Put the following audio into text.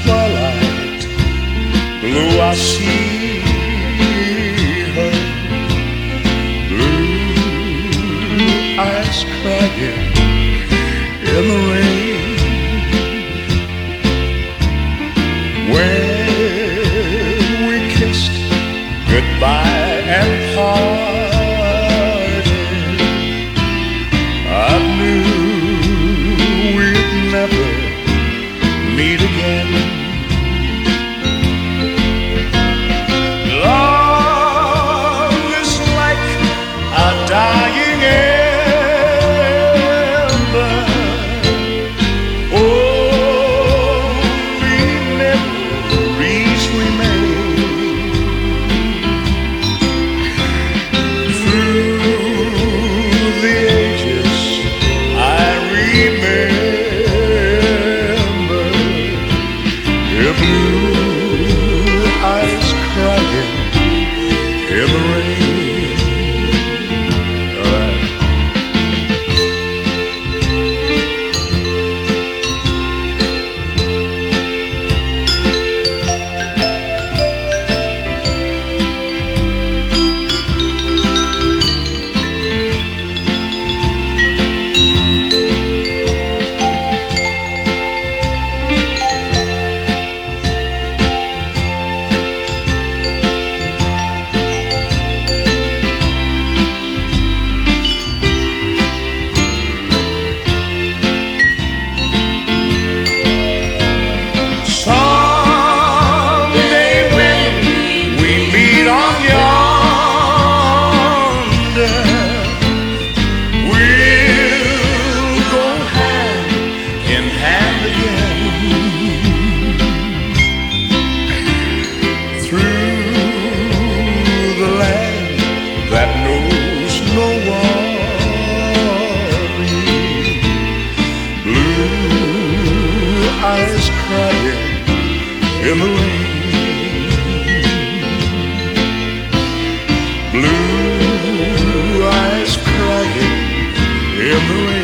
twilight blue, I see her. Blue eyes crying in the rain. When we kissed goodbye and parted, I knew we'd never meet again. Love is like a dying ember. Only memories remain. Through the ages I remember your blue eyes crying in the rain. That knows no worry. Blue eyes crying in the rain. Blue eyes crying in the rain.